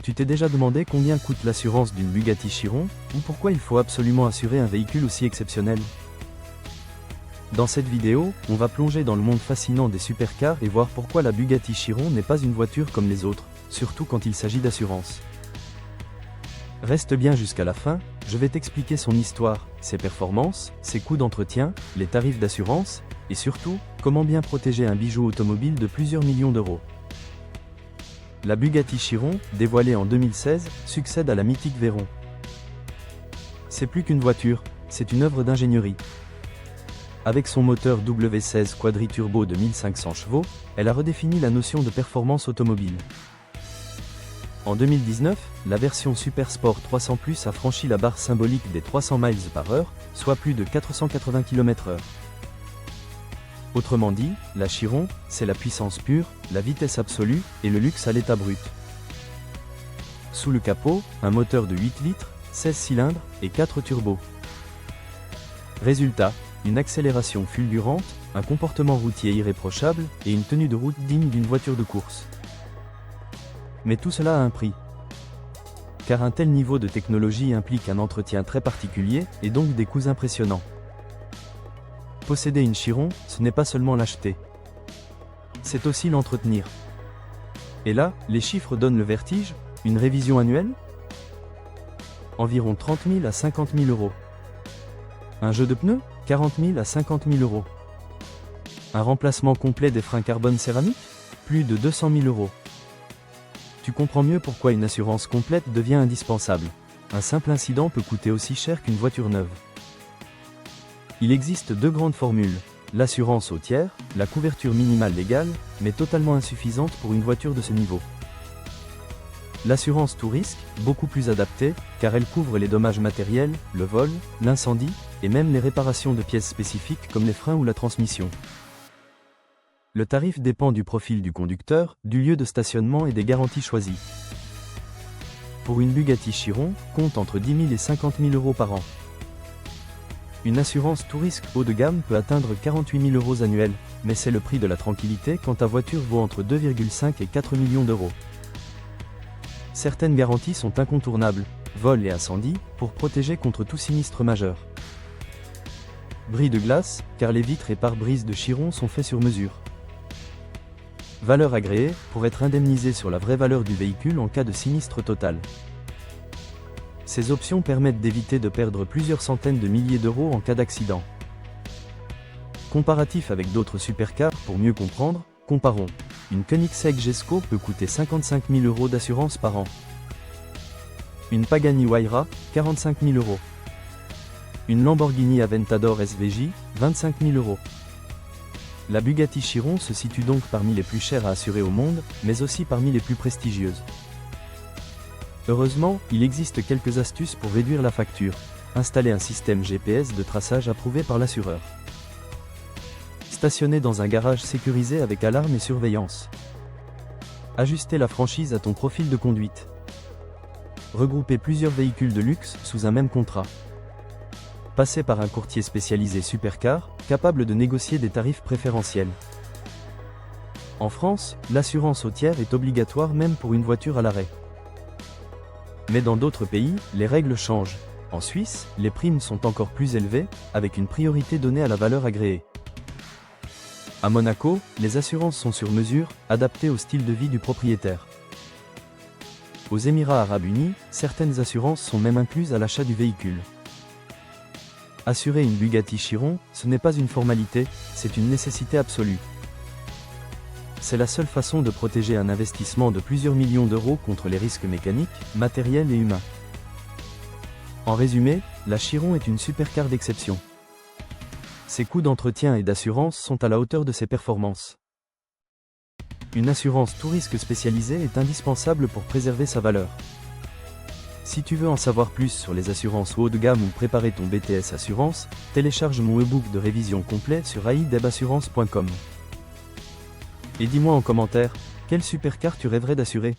Tu t'es déjà demandé combien coûte l'assurance d'une Bugatti Chiron, ou pourquoi il faut absolument assurer un véhicule aussi exceptionnel? Dans cette vidéo, on va plonger dans le monde fascinant des supercars et voir pourquoi la Bugatti Chiron n'est pas une voiture comme les autres, surtout quand il s'agit d'assurance. Reste bien jusqu'à la fin, je vais t'expliquer son histoire, ses performances, ses coûts d'entretien, les tarifs d'assurance, et surtout, comment bien protéger un bijou automobile de plusieurs millions d'euros. La Bugatti Chiron, dévoilée en 2016, succède à la mythique Veyron. C'est plus qu'une voiture, c'est une œuvre d'ingénierie. Avec son moteur W16 quadri-turbo de 1500 chevaux, elle a redéfini la notion de performance automobile. En 2019, la version Super Sport 300 Plus a franchi la barre symbolique des 300 miles par heure, soit plus de 480 km/h. Autrement dit, la Chiron, c'est la puissance pure, la vitesse absolue, et le luxe à l'état brut. Sous le capot, un moteur de 8 litres, 16 cylindres, et 4 turbos. Résultat, une accélération fulgurante, un comportement routier irréprochable, et une tenue de route digne d'une voiture de course. Mais tout cela a un prix. Car un tel niveau de technologie implique un entretien très particulier, et donc des coûts impressionnants. Posséder une Chiron, ce n'est pas seulement l'acheter. C'est aussi l'entretenir. Et là, les chiffres donnent le vertige, une révision annuelle? Environ 30 000 à 50 000 euros. Un jeu de pneus? 40 000 à 50 000 euros. Un remplacement complet des freins carbone céramique? Plus de 200 000 euros. Tu comprends mieux pourquoi une assurance complète devient indispensable. Un simple incident peut coûter aussi cher qu'une voiture neuve. Il existe deux grandes formules, l'assurance au tiers, la couverture minimale légale, mais totalement insuffisante pour une voiture de ce niveau. L'assurance tout risque, beaucoup plus adaptée, car elle couvre les dommages matériels, le vol, l'incendie, et même les réparations de pièces spécifiques comme les freins ou la transmission. Le tarif dépend du profil du conducteur, du lieu de stationnement et des garanties choisies. Pour une Bugatti Chiron, compte entre 10 000 et 50 000 euros par an. Une assurance tout risque haut de gamme peut atteindre 48 000 euros annuels, mais c'est le prix de la tranquillité quand ta voiture vaut entre 2,5 et 4 millions d'euros. Certaines garanties sont incontournables, vol et incendie, pour protéger contre tout sinistre majeur. Bris de glace, car les vitres et pare-brises de Chiron sont faits sur mesure. Valeur agréée, pour être indemnisé sur la vraie valeur du véhicule en cas de sinistre total. Ces options permettent d'éviter de perdre plusieurs centaines de milliers d'euros en cas d'accident. Comparatif avec d'autres supercars pour mieux comprendre, comparons. Une Koenigsegg Jesko peut coûter 55 000 euros d'assurance par an. Une Pagani Huayra, 45 000 euros. Une Lamborghini Aventador SVJ, 25 000 euros. La Bugatti Chiron se situe donc parmi les plus chères à assurer au monde, mais aussi parmi les plus prestigieuses. Heureusement, il existe quelques astuces pour réduire la facture. Installer un système GPS de traçage approuvé par l'assureur. Stationner dans un garage sécurisé avec alarme et surveillance. Ajuster la franchise à ton profil de conduite. Regrouper plusieurs véhicules de luxe sous un même contrat. Passer par un courtier spécialisé supercar, capable de négocier des tarifs préférentiels. En France, l'assurance au tiers est obligatoire même pour une voiture à l'arrêt. Mais dans d'autres pays, les règles changent. En Suisse, les primes sont encore plus élevées, avec une priorité donnée à la valeur agréée. À Monaco, les assurances sont sur mesure, adaptées au style de vie du propriétaire. Aux Émirats arabes unis, certaines assurances sont même incluses à l'achat du véhicule. Assurer une Bugatti Chiron, ce n'est pas une formalité, c'est une nécessité absolue. C'est la seule façon de protéger un investissement de plusieurs millions d'euros contre les risques mécaniques, matériels et humains. En résumé, la Chiron est une supercar d'exception. Ses coûts d'entretien et d'assurance sont à la hauteur de ses performances. Une assurance tout risque spécialisée est indispensable pour préserver sa valeur. Si tu veux en savoir plus sur les assurances haut de gamme ou préparer ton BTS Assurance, télécharge mon e-book de révision complet sur aidebassurance.com. Et dis-moi en commentaire, quel supercar tu rêverais d'assurer?